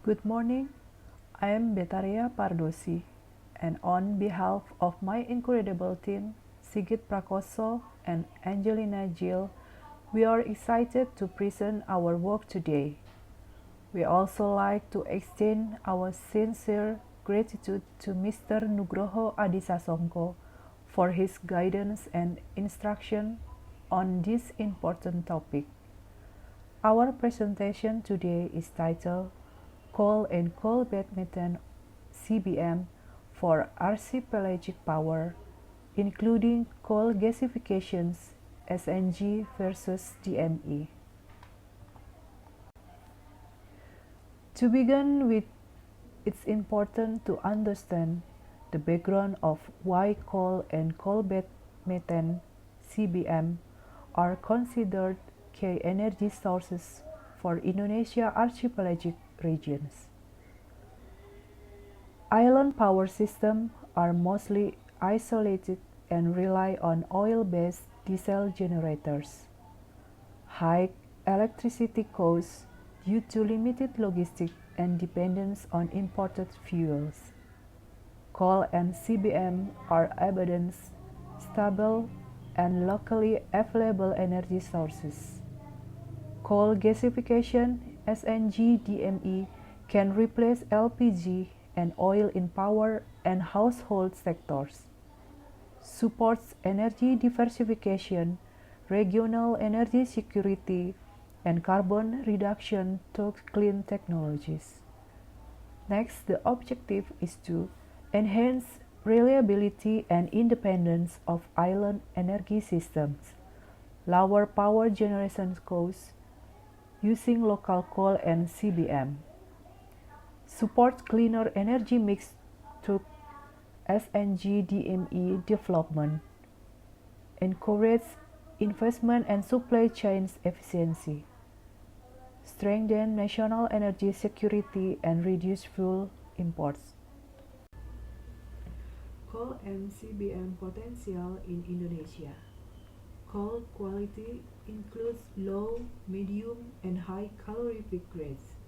Good morning, I am Betaria Pardosi, and on behalf of my incredible team, Sigit Prakoso and Angelina Jill, we are excited to present our work today. We also like to extend our sincere gratitude to Mr. Nugroho Adisasongko for his guidance and instruction on this important topic. Our presentation today is titled Coal and Coal Bed Methane (CBM) for Archipelagic Power, including coal gasifications (SNG) versus DME. To begin with, it's important to understand the background of why coal and coal bed methane (CBM) are considered key energy sources for Indonesia archipelagic regions. Island power systems are mostly isolated and rely on oil-based diesel generators. High electricity costs due to limited logistics and dependence on imported fuels. Coal and CBM are abundant, stable, and locally available energy sources. Coal gasification (SNG-DME) can replace LPG and oil in power and household sectors. Supports energy diversification, regional energy security, and carbon reduction through clean technologies. Next, the objective is to enhance reliability and independence of island energy systems, lower power generation costs using local coal and CBM, support cleaner energy mix through SNG-DME development, encourage investment and supply chains efficiency, strengthen national energy security and reduce fuel imports. Coal and CBM potential in Indonesia. Coal quality includes low, medium, and high calorific grades.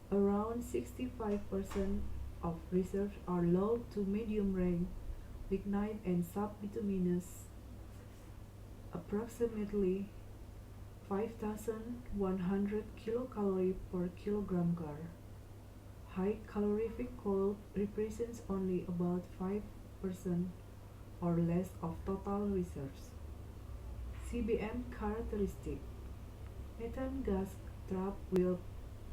Around 65% of reserves are low to medium range, lignite and subbituminous, approximately 5,100 kilocalorie per kilogram car. High calorific coal represents only about 5% or less of total reserves. CBM characteristic: methane gas trapped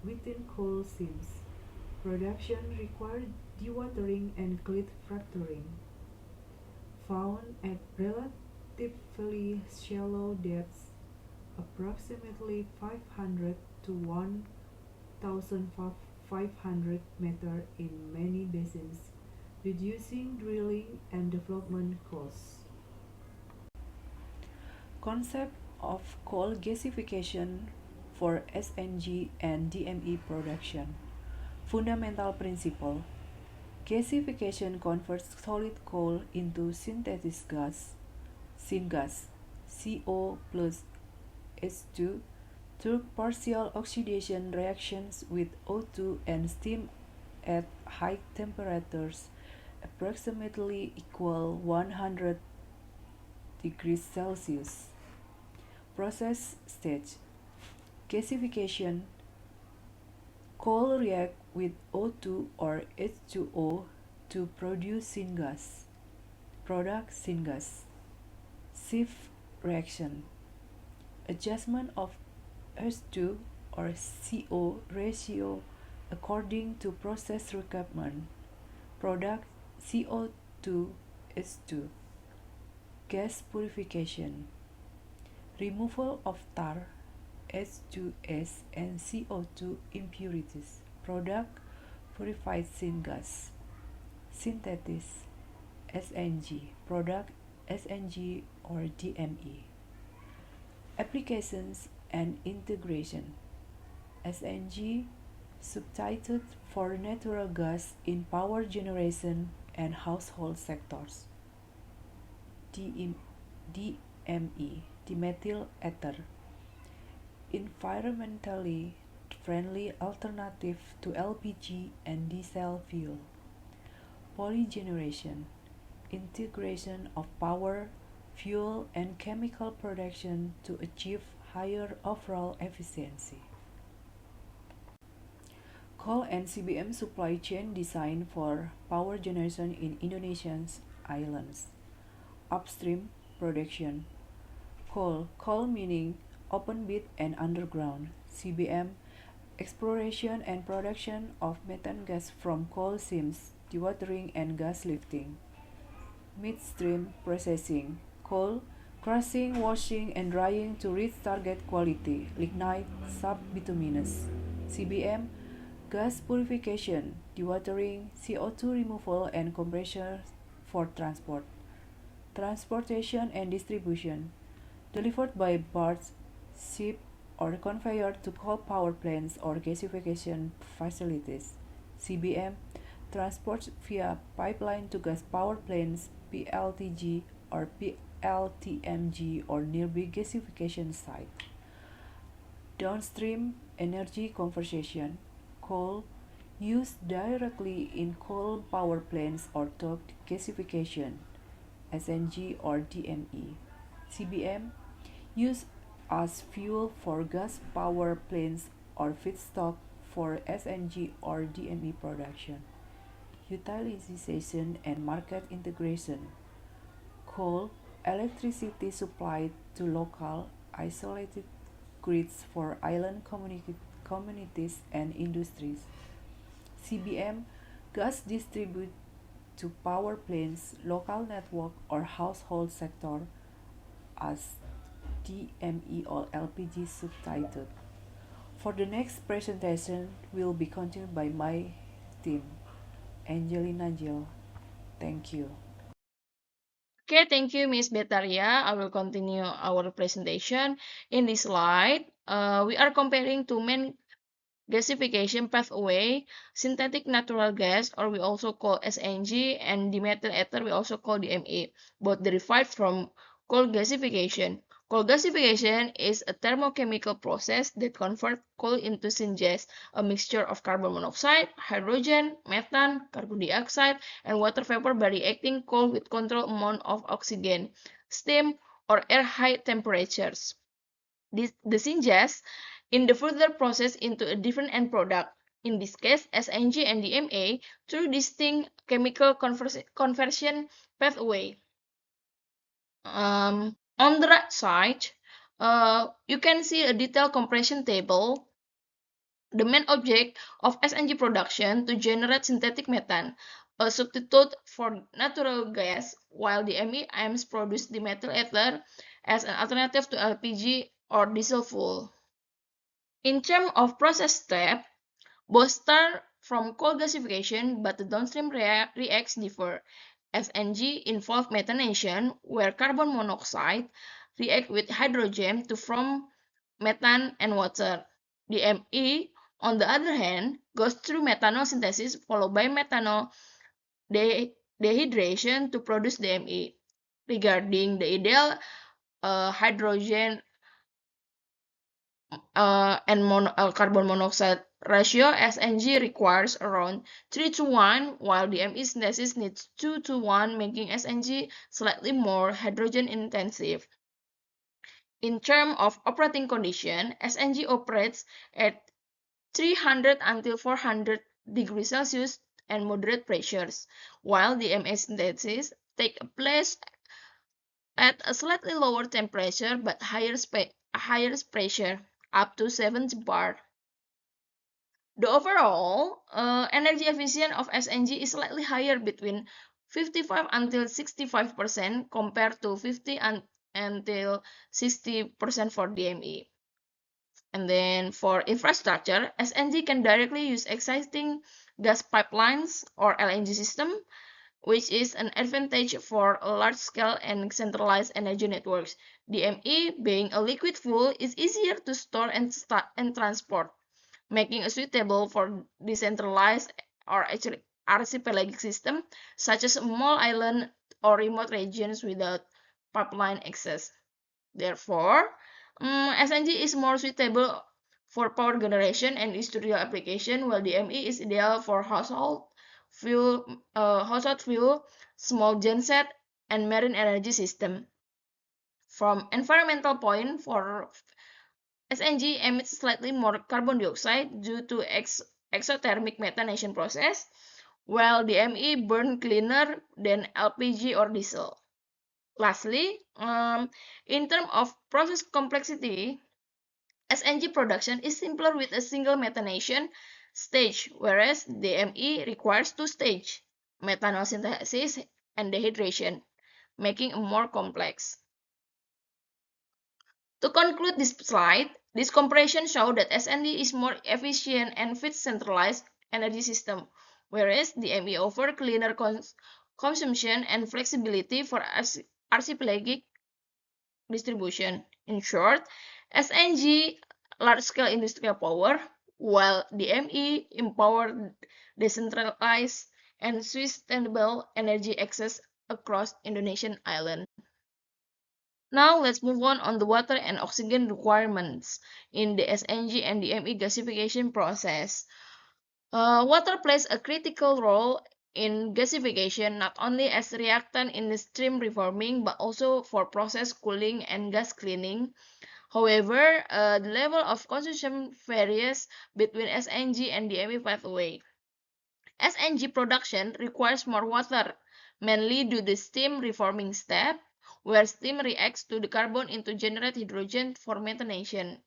within coal seams. Production required dewatering and clit fracturing. Found at relatively shallow depths, approximately 500 to 1,500 meters in many basins, reducing drilling and development costs. Concept of coal gasification for SNG and DME production. Fundamental principle: gasification converts solid coal into synthetic gas, syngas, CO plus H2, through partial oxidation reactions with O2 and steam at high temperatures, approximately equal 100 degrees Celsius. Process stage: gasification. Coal react with O2 or H2O to produce syngas. Product syngas. Shift reaction. Adjustment of H2 or CO ratio according to process requirement. Product CO2 H2. Gas purification. Removal of tar, H2S and CO2 impurities. Product purified syngas. Synthesis SNG. Product SNG or DME. Applications and integration. SNG substitute for natural gas in power generation and household sectors. DME, dimethyl ether, environmentally friendly alternative to LPG and diesel fuel. Polygeneration, integration of power, fuel, and chemical production to achieve higher overall efficiency. Coal and CBM supply chain design for power generation in Indonesia's islands. Upstream production. Coal meaning open pit and underground. CBM, exploration and production of methane gas from coal seams, dewatering and gas lifting. Midstream processing. Coal, crushing, washing, and drying to reach target quality, lignite, sub-bituminous. CBM, gas purification, dewatering, CO2 removal, and compressor for transport. Transportation and distribution, delivered by barge, ship, or conveyor to coal power plants or gasification facilities. CBM, transport via pipeline to gas power plants, PLTG or PLTMG or nearby gasification site. Downstream energy conversion, coal used directly in coal power plants or top gasification, SNG or DME. CBM, used as fuel for gas power plants or feedstock for SNG or DME production. Utilization and market integration. Coal, electricity supplied to local, isolated grids for island communities and industries. CBM, gas distributed to power plants, local network, or household sector as DME or LPG substitute. For the next presentation will be continued by my team, Angelina Jill. Thank you. Okay, thank you, Miss Betaria. I will continue our presentation. In this slide, we are comparing two main gasification pathway, synthetic natural gas, or we also call SNG, and dimethyl ether, we also call DME, both derived from coal gasification. Coal gasification is a thermochemical process that converts coal into syngas, a mixture of carbon monoxide, hydrogen, methane, carbon dioxide, and water vapor by reacting coal with controlled amount of oxygen, steam, or air high temperatures. The syngas in the further process into a different end product, in this case SNG and DMA, through distinct chemical conversion pathway. On the right side, you can see a detailed compression table. The main object of SNG production to generate synthetic methane, a substitute for natural gas, while DME aims produce the methyl ether as an alternative to LPG or diesel fuel. In terms of process step, both start from coal gasification, but the downstream reacts differ. SNG involve methanation, where carbon monoxide react with hydrogen to form methane and water. DME, on the other hand, goes through methanol synthesis followed by methanol dehydration to produce DME. Regarding the ideal hydrogen and carbon monoxide ratio, SNG requires around 3:1, while DME synthesis needs 2:1, making SNG slightly more hydrogen intensive. In terms of operating condition, SNG operates at 300 until 400 degrees Celsius and moderate pressures, while DME synthesis takes place at a slightly lower temperature but higher pressure, up to 70 bar. The overall energy efficiency of SNG is slightly higher, between 55 until 65% compared to 50 until 60% for DME. And then for infrastructure, SNG can directly use existing gas pipelines or LNG system, which is an advantage for large-scale and centralized energy networks. DME, being a liquid fuel, is easier to store and transport, making it suitable for decentralized or archipelagic system, such as small island or remote regions without pipeline access. Therefore, SNG is more suitable for power generation and industrial application, while DME is ideal for household fuel, small genset, and marine energy system. From environmental point, for SNG emits slightly more carbon dioxide due to exothermic methanation process, while DME burn cleaner than LPG or diesel. Lastly, in terms of process complexity, SNG production is simpler with a single methanation stage, whereas DME requires two stages, methanol synthesis and dehydration, making it more complex. To conclude this slide, this comparison shows that SND is more efficient and fits centralized energy system, whereas DME offers cleaner consumption and flexibility for archipelagic distribution. In short, SNG large-scale industrial power, while DME empowered decentralized and sustainable energy access across Indonesian island. Now let's move on the water and oxygen requirements in the SNG and DME gasification process. Water plays a critical role in gasification not only as reactant in the stream reforming but also for process cooling and gas cleaning. However, the level of consumption varies between SNG and DME pathway. SNG production requires more water, mainly due to the steam reforming step, where steam reacts to the carbon to generate hydrogen for methanation.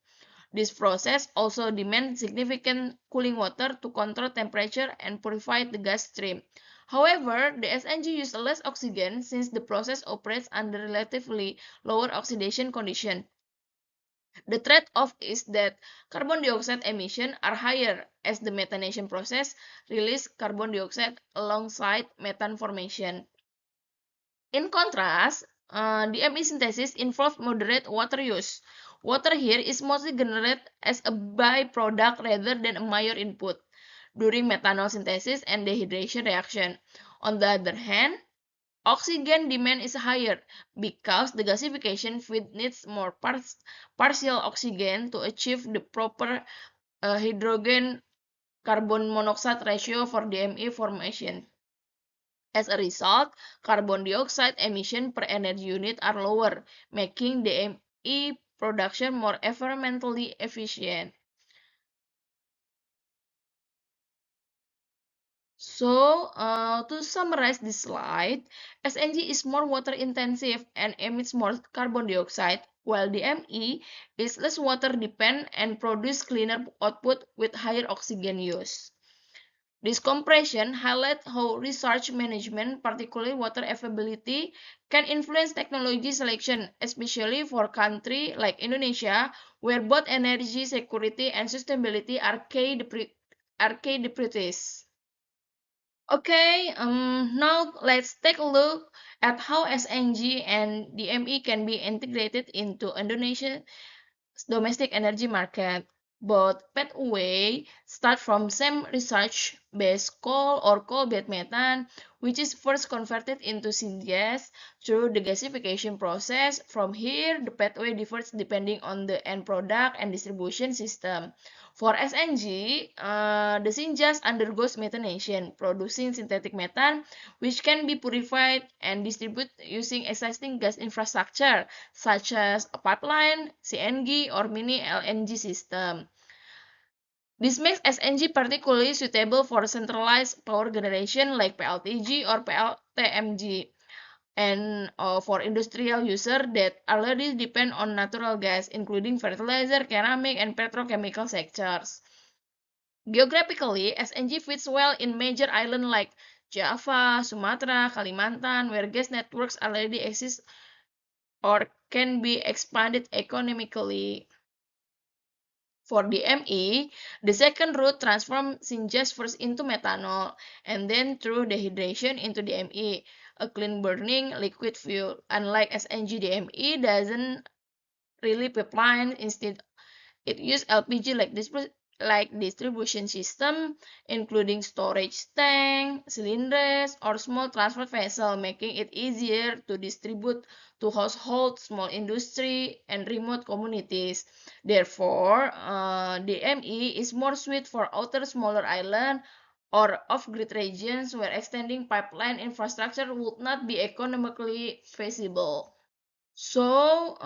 This process also demands significant cooling water to control temperature and purify the gas stream. However, the SNG uses less oxygen since the process operates under relatively lower oxidation conditions. The trade-off is that carbon dioxide emissions are higher as the methanation process releases carbon dioxide alongside methane formation. In contrast, DME synthesis involves moderate water use. Water here is mostly generated as a byproduct rather than a major input during methanol synthesis and dehydration reaction. On the other hand, oxygen demand is higher because the gasification feed needs more partial oxygen to achieve the proper hydrogen carbon monoxide ratio for DME formation. As a result, carbon dioxide emission per energy unit are lower, making DME production more environmentally efficient. So, to summarize this slide, SNG is more water intensive and emits more carbon dioxide, while DME is less water dependent and produce cleaner output with higher oxygen use. This comparison highlights how research management, particularly water availability, can influence technology selection, especially for countries like Indonesia, where both energy security and sustainability are key priorities. Okay, now let's take a look at how SNG and DME can be integrated into Indonesia's domestic energy market. Both pathways start from same research-based coal or coal-based methane, which is first converted into syngas through the gasification process. From here, the pathway differs depending on the end product and distribution system. For SNG, the syngas undergoes methanation, producing synthetic methane, which can be purified and distributed using existing gas infrastructure, such as a pipeline, CNG, or mini LNG system. This makes SNG particularly suitable for centralized power generation like PLTG or PLTMG, and for industrial users that already depend on natural gas, including fertilizer, ceramic, and petrochemical sectors. Geographically, SNG fits well in major islands like Java, Sumatra, Kalimantan, where gas networks already exist or can be expanded economically. For DME, the second route transforms syngas first into methanol and then through dehydration into DME, a clean burning liquid fuel. Unlike SNG, DME doesn't really pipeline, instead it uses LPG like like distribution system, including storage tank, cylinders, or small transport vessel, making it easier to distribute to households, small industry, and remote communities. Therefore, DME is more suited for outer smaller island or off-grid regions where extending pipeline infrastructure would not be economically feasible. So,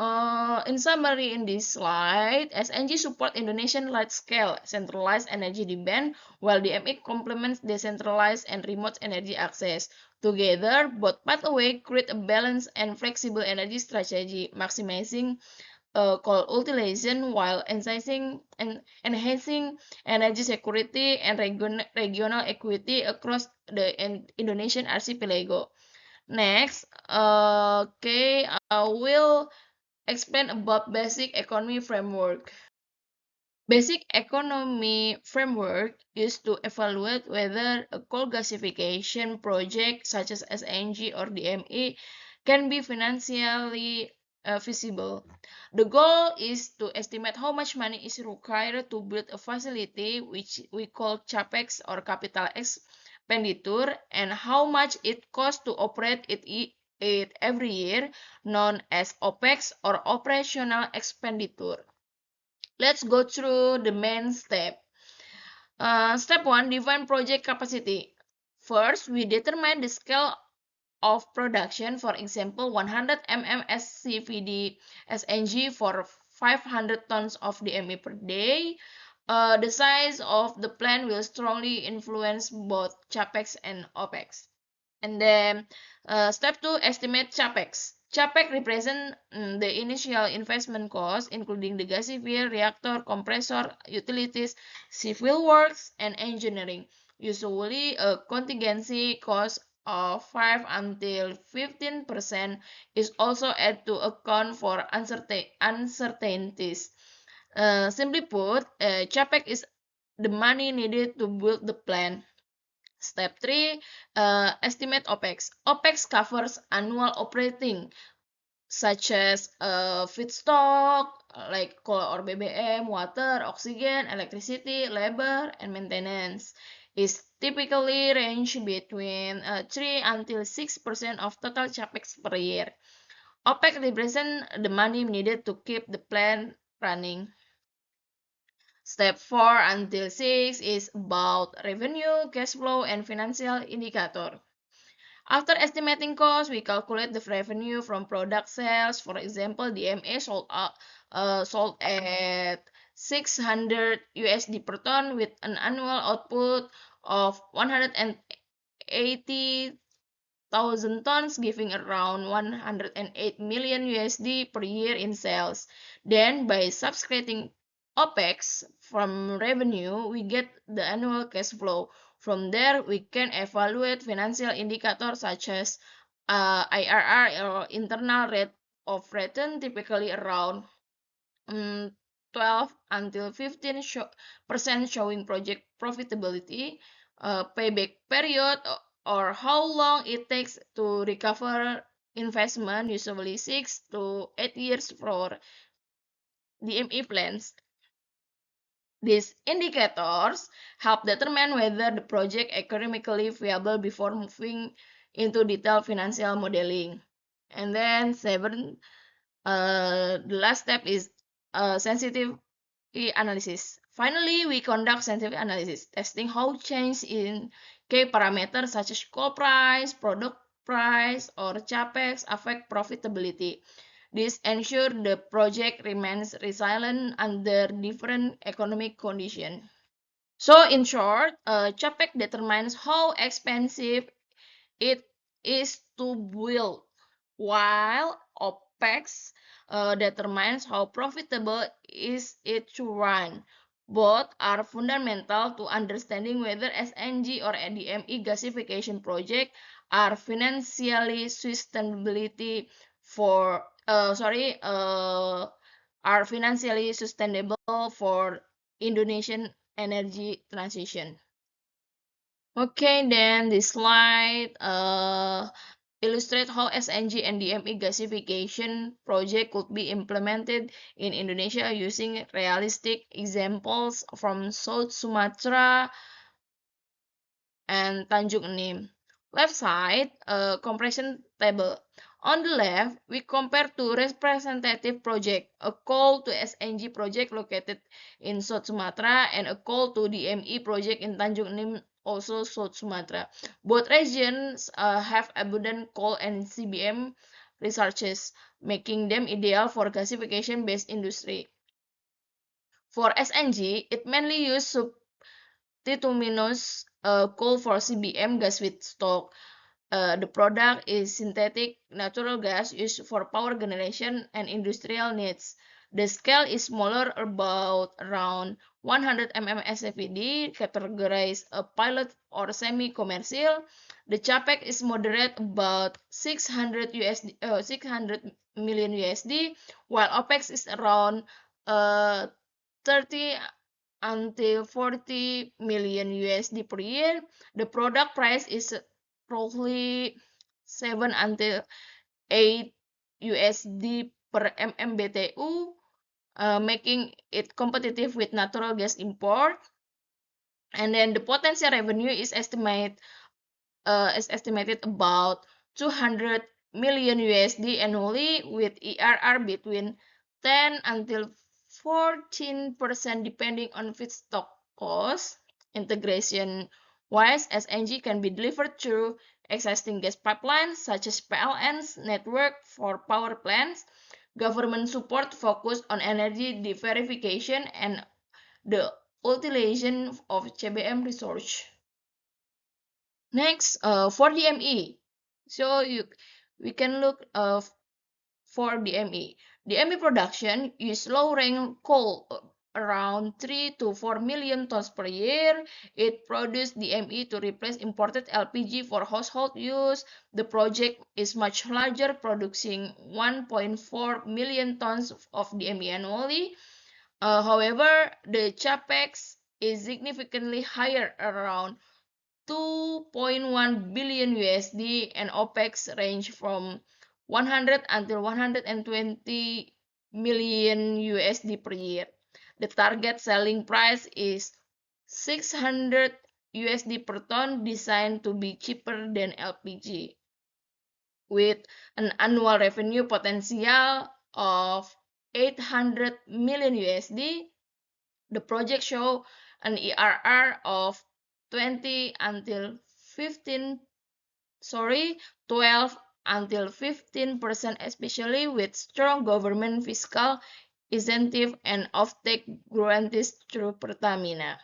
in summary, in this slide, SNG support Indonesian large-scale centralized energy demand, while DME complements decentralized and remote energy access. Together, both pathways create a balanced and flexible energy strategy, maximizing coal utilization while enhancing energy security and regional equity across the Indonesian archipelago. Next, okay, I will explain about basic economy framework. Basic economy framework used to evaluate whether a coal gasification project such as SNG or DME can be financially feasible. The goal is to estimate how much money is required to build a facility, which we call CAPEX or capital expenditure, and how much it costs to operate it every year, known as OPEX or operational expenditure. Let's go through the main step. Step 1, define project capacity. First, we determine the scale of production, for example, 100 mm SCVD SNG for 500 tons of DME per day. The size of the plant will strongly influence both CAPEX and OPEX. And then step 2, estimate CAPEX. CAPEX represents the initial investment cost, including the gasifier, reactor, compressor, utilities, civil works, and engineering. Usually, a contingency cost of 5 until 15% is also added to account for uncertainties. Simply put, CAPEX is the money needed to build the plant. Step 3, estimate OPEX. OPEX covers annual operating, such as feedstock, like coal or BBM, water, oxygen, electricity, labor, and maintenance. Is typically range between 3 until 6% of total CAPEX per year. OPEX represent the money needed to keep the plant running. Step 4 until 6 is about revenue, cash flow, and financial indicator. After estimating costs, we calculate the revenue from product sales. For example, DMA sold at 600 USD per ton with an annual output of 180,000 tons, giving around 108 million USD per year in sales. Then, by subtracting OPEX from revenue, we get the annual cash flow. From there, we can evaluate financial indicators such as IRR or internal rate of return, typically around 12 until 15% showing project profitability, payback period, or how long it takes to recover investment, usually 6 to 8 years for DME plans. These indicators help determine whether the project economically viable before moving into detailed financial modeling. And then the last step is sensitivity analysis. Finally, we conduct sensitivity analysis, testing how change in key parameters such as coal price, product price, or CAPEX affect profitability. This ensures the project remains resilient under different economic conditions. So, in short, CAPEX determines how expensive it is to build, while OPEX determines how profitable is it to run. Both are fundamental to understanding whether SNG or DME gasification project are financially sustainability for are financially sustainable for Indonesian energy transition. Okay, then this slide illustrate how SNG and DME gasification project could be implemented in Indonesia using realistic examples from South Sumatra and Tanjung Enim. Left side, a comparison table. On the left, we compare two representative projects, a coal to SNG project located in South Sumatra and a coal to DME project in Tanjung Enim, also South Sumatra. Both regions have abundant coal and CBM resources, making them ideal for gasification-based industry. For SNG, it mainly uses bituminous coal for CBM gas feedstock. The product is synthetic natural gas used for power generation and industrial needs. The scale is smaller, about around 100 mm SFPD, categorized a pilot or semi-commercial. The capex is moderate, about 600 million USD, while OPEX is around 30 until 40 million USD per year. The product price is roughly 7 until 8 USD per MMBTU, making it competitive with natural gas import. And then the potential revenue is estimated about 200 million USD annually, with ERR between 10 until 14% depending on feedstock cost. Integration wise, SNG can be delivered through existing gas pipelines such as PLN's network for power plants. Government support focused on energy diversification and the utilization of CBM resource. Next, for DME, so we can look for DME. DME production use low-rank coal around 3 to 4 million tons per year. It produced DME to replace imported LPG for household use. The project is much larger, producing 1.4 million tons of DME annually. However, the capex is significantly higher, around 2.1 billion USD, and OPEX range from 100 until 120 million USD per year. The target selling price is 600 USD per ton, designed to be cheaper than LPG. With an annual revenue potential of 800 million USD, the project shows an ERR of 12 until 15%, especially with strong government fiscal incentive and offtake guarantees through Pertamina.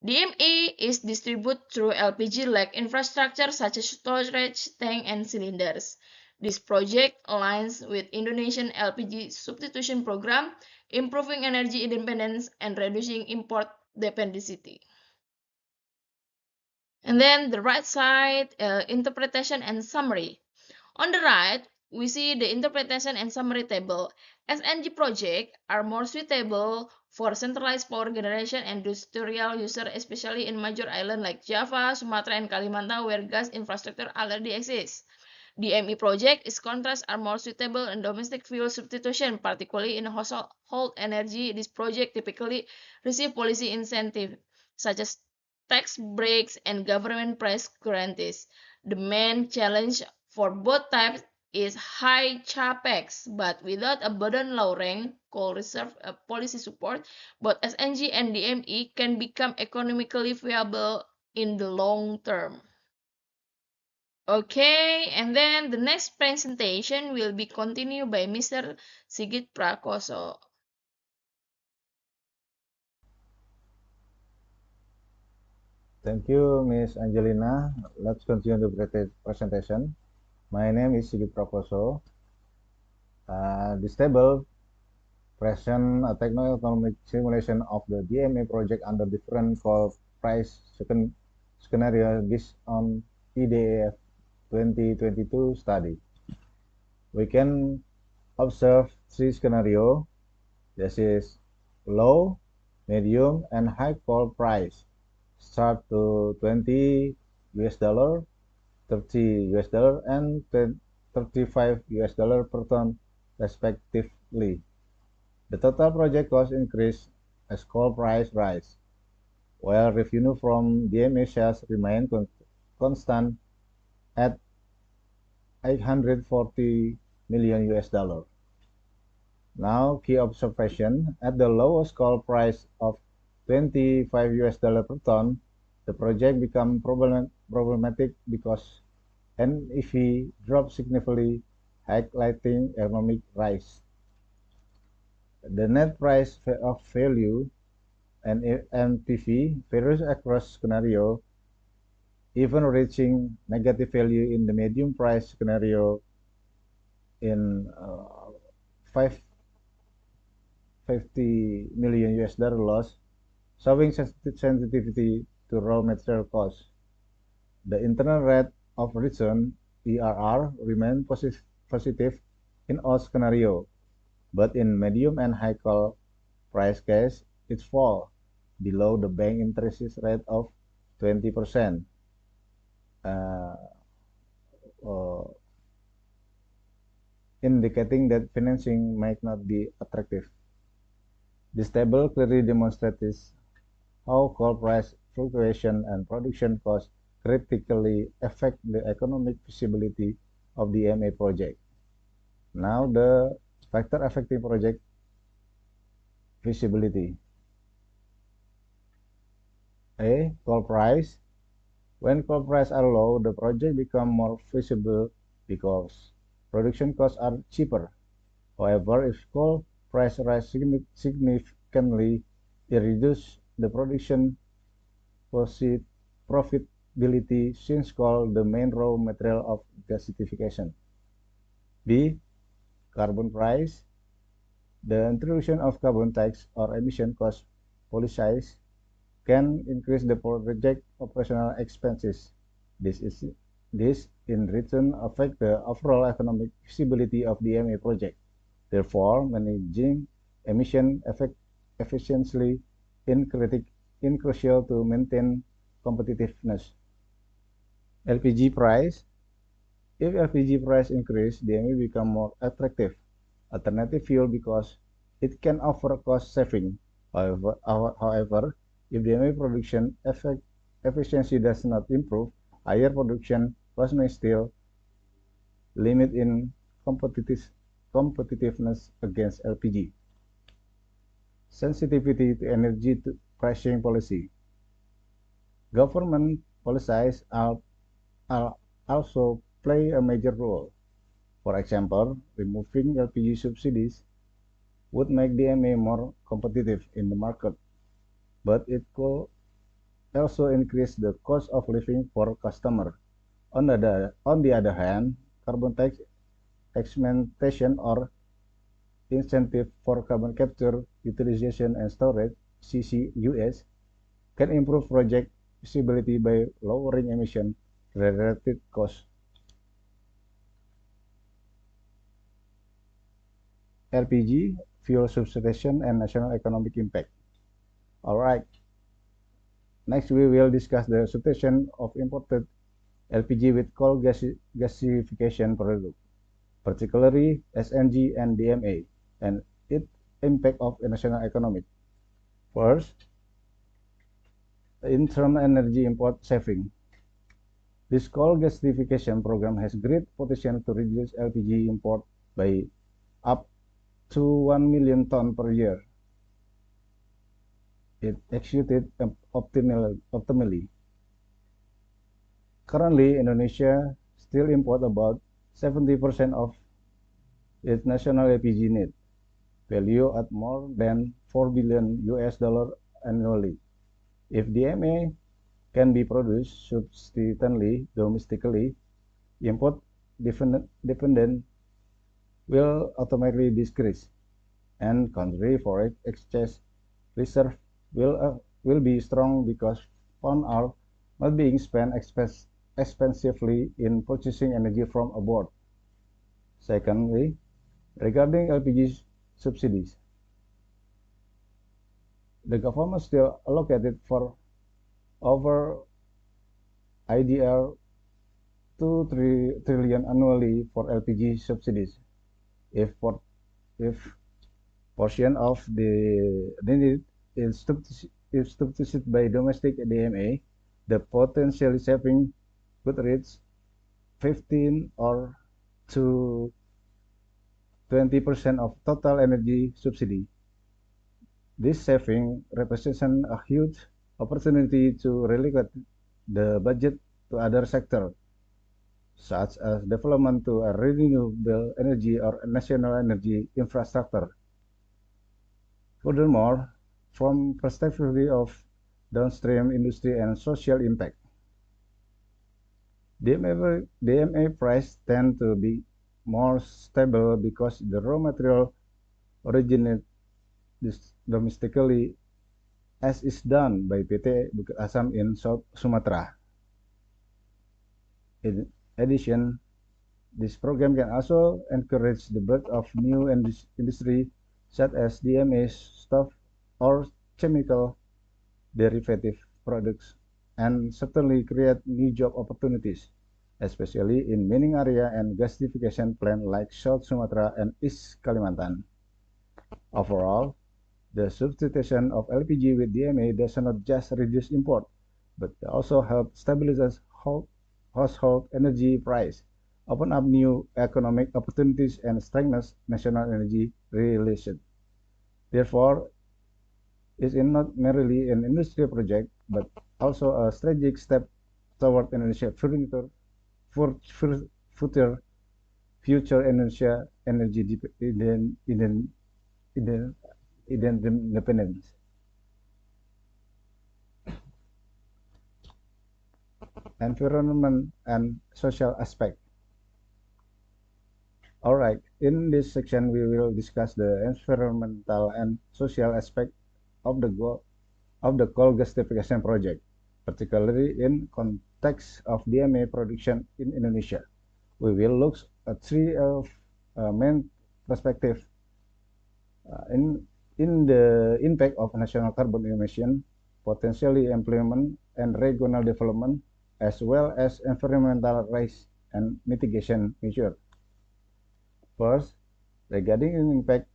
DME is distributed through LPG-like infrastructure such as storage tank and cylinders. This project aligns with Indonesian LPG substitution program, improving energy independence and reducing import dependency. And then the right side, interpretation and summary. On the right, we see the interpretation and summary table. SNG projects are more suitable for centralized power generation and industrial user, especially in major islands like Java, Sumatra, and Kalimantan, where gas infrastructure already exists. DME project is contrast are more suitable in domestic fuel substitution, particularly in household energy. This project typically receive policy incentive, such as tax breaks and government price guarantees. The main challenge for both types is high capex, but without abundant low-rank coal reserve policy support, both SNG and DME can become economically viable in the long term. Okay, and then the next presentation will be continued by Mr. Sigit Prakoso. Thank you, Ms. Angelina. Let's continue the presentation. My name is Sigit Prakoso. This table presents a techno-economic simulation of the DME project under different coal price scenario based on EDAF 2022 study. We can observe three scenarios. This is low, medium, and high coal price. Start to $20, $30 and $35 per ton respectively. The total project cost increased as coal price rise, while revenue from DMA sales remained constant at $840 million. Now, key observation: at the lowest coal price of $25 per ton, the project became problematic because NEV dropped significantly, highlighting economic rise. The net price of value and NPV varies across scenario, even reaching negative value in the medium price scenario in $50 million loss, showing sensitivity to raw material costs. The internal rate of return (IRR) remained positive in all scenarios, but in medium and high coal price case, it falls below the bank interest rate of 20%, indicating that financing might not be attractive. This table clearly demonstrates how coal price fluctuation and production costs critically affect the economic feasibility of the DMA project. Now, the factor affecting project feasibility. A. Coal price. When coal prices are low, the project becomes more feasible because production costs are cheaper. However, if coal price rise significantly, it reduces the production profitability since coal the main raw material of gasification. B. Carbon price. The introduction of carbon tax or emission cost policies can increase the project operational expenses. This in return affect the overall economic feasibility of the DMA project. Therefore, managing emission efficiently is crucial to maintain competitiveness. LPG price. If LPG price increase, DMA become more attractive alternative fuel because it can offer cost saving. However, if DMA production efficiency does not improve, higher production costs may still limit in competitiveness against LPG. Sensitivity to energy pricing policy. Government policies also play a major role. For example, removing LPG subsidies would make DMA more competitive in the market, but it could also increase the cost of living for customers. On the other hand, carbon tax experimentation or incentive for carbon capture, utilization, and storage (CCUS) can improve project feasibility by lowering emission-related costs. LPG, fuel substitution, and national economic impact. All right. Next, we will discuss the substitution of imported LPG with coal gasification product, particularly SNG and DMA, and its impact of national economic. First, internal energy import saving. This coal gasification program has great potential to reduce LPG import by up to 1 million tons per year. It executed optimally. Currently, Indonesia still imports about 70% of its national LPG need, valued at more than $4 billion annually. If DMA can be produced substantially domestically, import dependence will automatically decrease, and country foreign exchange reserve will be strong because funds are not being spent expensively in purchasing energy from abroad. Secondly, regarding LPG subsidies, the government still allocated for over IDR 2 trillion annually for LPG subsidies. If portion of the need is substituted by domestic DMA, the potential saving could reach 15 or to 20% of total energy subsidy. This saving represents a huge opportunity to reallocate the budget to other sectors, such as development to a renewable energy or national energy infrastructure. Furthermore, from perspective of downstream industry and social impact, DMA price tend to be more stable because the raw material originates domestically, as is done by PT Bukit Asam in South Sumatra. In addition, this program can also encourage the birth of new industry such as DMA stuff or chemical derivative products, and certainly create new job opportunities, especially in mining area and gasification plant like South Sumatra and East Kalimantan. Overall, the substitution of LPG with DMA does not just reduce import, but also help stabilize household energy price, open up new economic opportunities, and strengthen national energy relations. Therefore, it is not merely an industry project, but also a strategic step toward Indonesia's future energy independence. Environment and social aspect. All right, in this section we will discuss the environmental and social aspect of the coal gasification project, particularly in context of DMA production in Indonesia. We will look at three main perspectives in the impact of national carbon emission, potentially employment and regional development, as well as environmental risk and mitigation measures. First, regarding the impact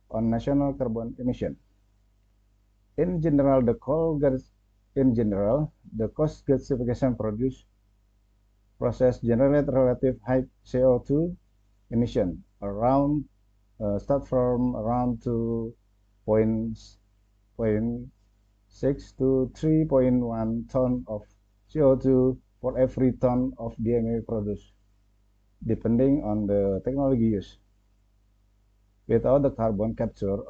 on national carbon emission. In general, the coal gasification process generate relative high CO2 emission start from around 2.6 to 3.1 ton of CO2 for every ton of DMA produced, depending on the technology used. Without the carbon capture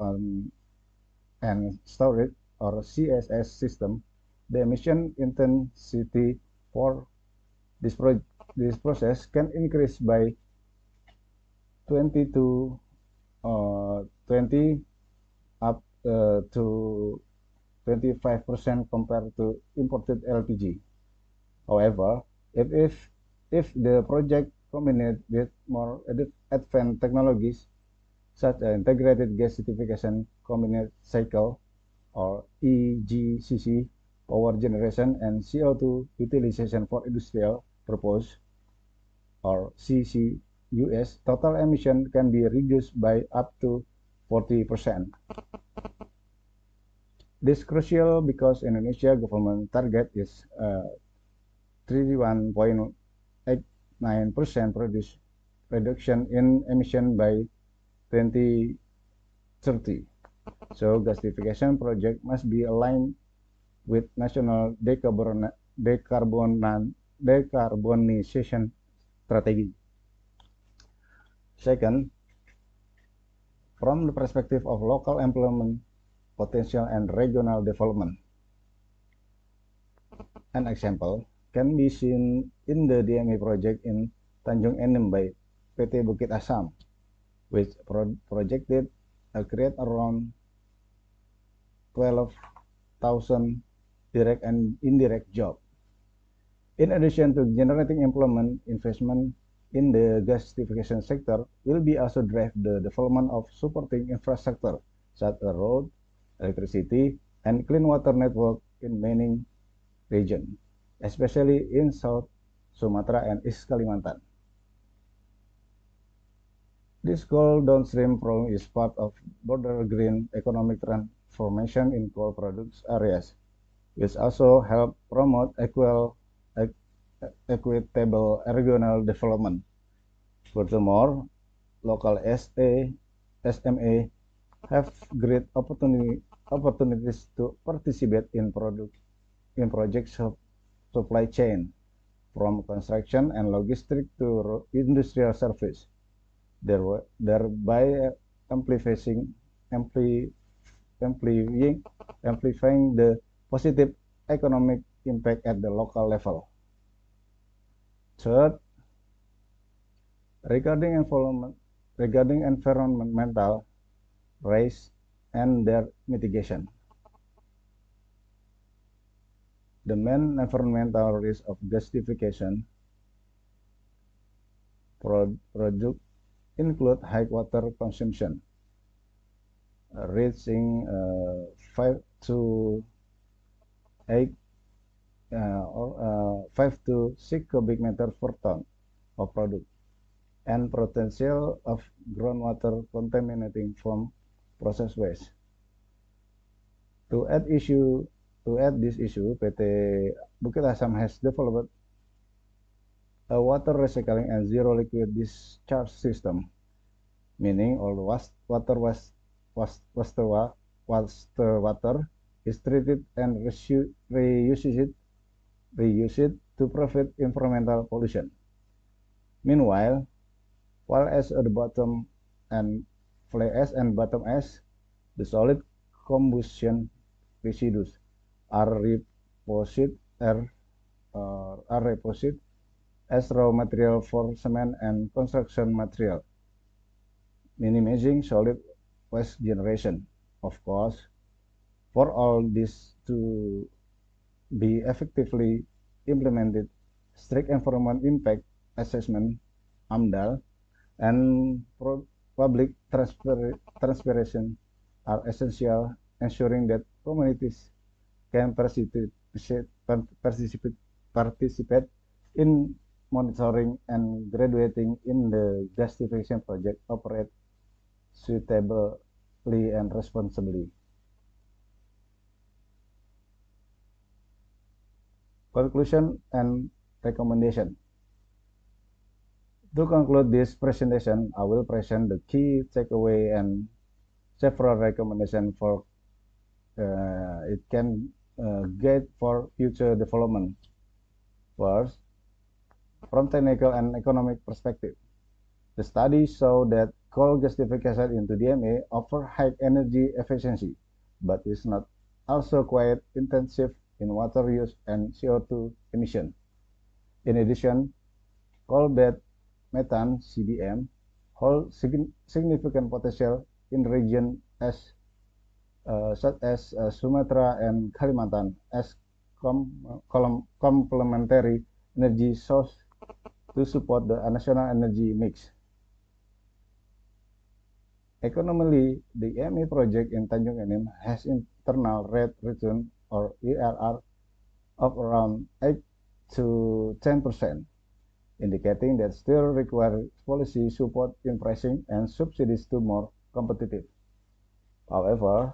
and storage or CSS system, the emission intensity for this process can increase by 20 up to 25% compared to imported LPG. However, if the project combined with more advanced technologies such as integrated gasification combined cycle or EGCC, power generation, and CO2 utilization for industrial purpose or CCUS, total emission can be reduced by up to 40%. This is crucial because Indonesia government target is 31.89% reduction in emission by 2030. So gasification project must be aligned with national decarbonization strategy. Second, from the perspective of local employment potential and regional development, an example can be seen in the DMA project in Tanjung Enim by PT Bukit Asam, which projected to create around 12,000 direct and indirect jobs. In addition to generating employment, investment in the gasification sector will be also drive the development of supporting infrastructure such as road, electricity, and clean water network in many regions, especially in South Sumatra, and East Kalimantan. This coal downstream program is part of broader green economic transformation in coal products areas, which also help promote equitable regional development. Furthermore, local SMA have great opportunities to participate in project supply chain, from construction and logistics to industrial service, thereby amplifying the positive economic impact at the local level. Third, regarding environmental risks and their mitigation. The main environmental risk of gasification projects include high water consumption, reaching 5 to 8 or 5 to 6 cubic meters per ton of product, and potential of groundwater contaminating from process waste. To add this issue, PT Bukit Asam has developed a water recycling and zero liquid discharge system, meaning all wastewater is treated and reused to prevent environmental pollution. Meanwhile, while as at the bottom and fly ash and bottom ash, the solid combustion residues are reposted as raw material for cement and construction material, minimizing solid waste generation. Of course, for all this to be effectively implemented, strict environment impact assessment (AMDAL) and public transparency are essential, ensuring that communities can participate in monitoring and graduating in the gasification project operate suitably and responsibly. Conclusion and recommendation. To conclude this presentation, I will present the key takeaway and several recommendations for it can guide for future development. First, from technical and economic perspective, the study showed that coal gasification into DMA offers high energy efficiency, but is not also quite intensive in water use and CO2 emission. In addition, coal bed methane (CBM) holds significant potential in regions such as Sumatra and Kalimantan as complementary energy source to support the national energy mix. Economically, the EME project in Tanjung Enim has internal rate return or IRR of around 8 to 10%, indicating that still requires policy support in pricing and subsidies to more competitive. However,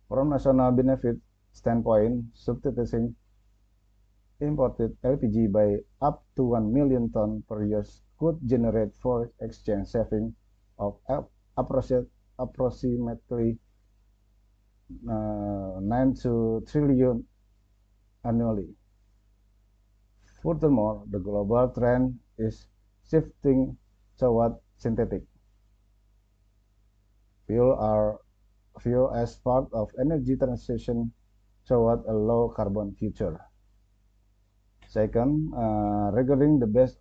from national benefit standpoint, substituting imported LPG by up to 1 million tons per year could generate foreign exchange savings of approximately 9 to trillion annually. Furthermore, the global trend is shifting toward synthetic fuel as part of energy transition toward a low carbon future. Second, regarding the best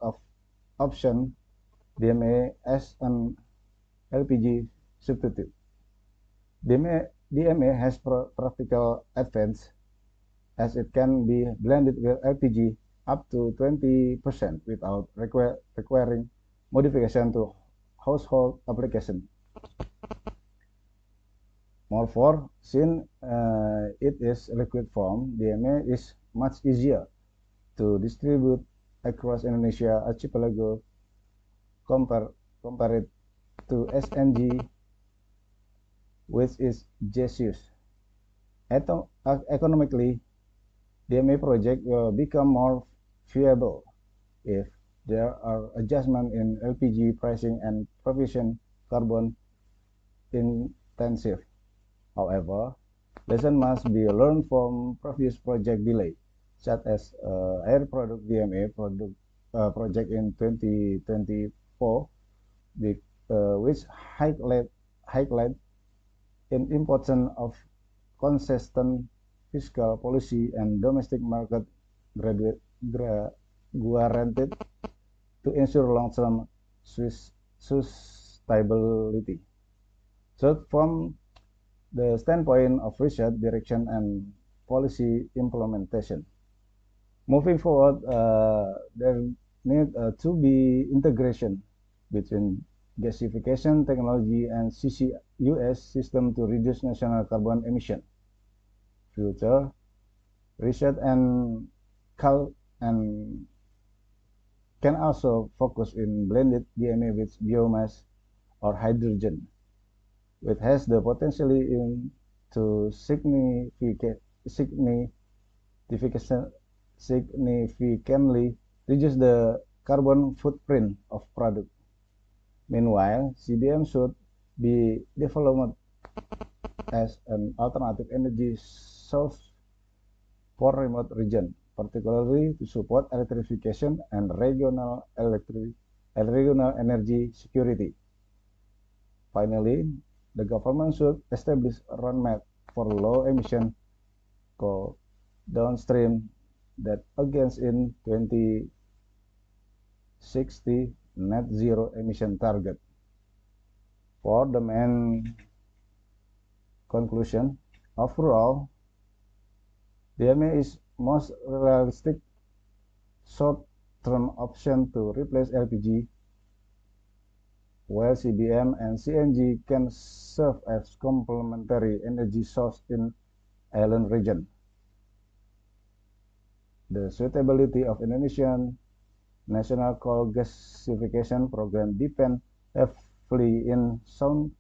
option, DMA as an LPG substitute. DMA has practical advantage as it can be blended with LPG up to 20% without requiring modification to household application. Moreover, since it is liquid form, DMA is much easier to distribute across Indonesia archipelago compared to SNG, which is just use. Economically, DMA project will become more viable if there are adjustments in LPG pricing and provision carbon intensive. However, lessons must be learned from previous project delay, such as Air Product DMA project in 2024, which highlight in importance of consistent fiscal policy and domestic market guaranteed to ensure long-term sustainability. So from the standpoint of research, direction, and policy implementation, moving forward, there need to be integration between gasification technology and CCUS system to reduce national carbon emission. Future research and can also focus in blended DMA with biomass or hydrogen, which has the potential to significantly reduce the carbon footprint of product. Meanwhile, CBM should be developed as an alternative energy source for remote regions, particularly to support electrification and regional energy security. Finally, the government should establish a roadmap for low-emission coal downstream that against in 2060 net zero emission target. For the main conclusion, overall, DMA is most realistic short-term option to replace LPG, while CBM and CNG can serve as complementary energy source in island region. The suitability of Indonesian national coal gasification program depends heavily in sound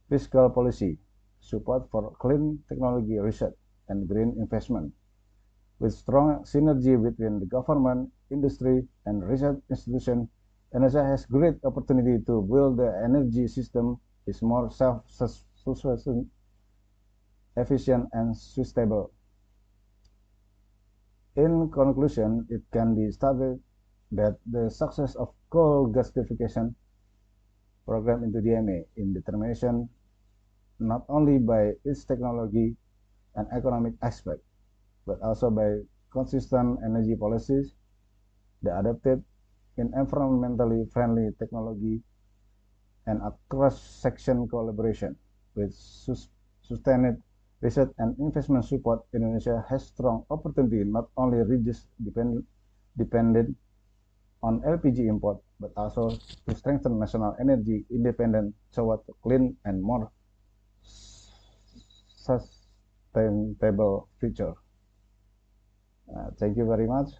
fiscal policy, support for clean technology research, and green investment. With strong synergy between the government, industry, and research institutions, Indonesia has great opportunity to build the energy system is more self-sufficient, efficient, and sustainable. In conclusion, it can be stated that the success of coal gasification program into DMA in determination not only by its technology and economic aspect, but also by consistent energy policies, the adapted in environmentally friendly technology, and a cross-section collaboration with sustained research and investment support. Indonesia has strong opportunity not only reduce dependent on LPG import, but also to strengthen national energy independence toward a clean and more sustainable future. Thank you very much.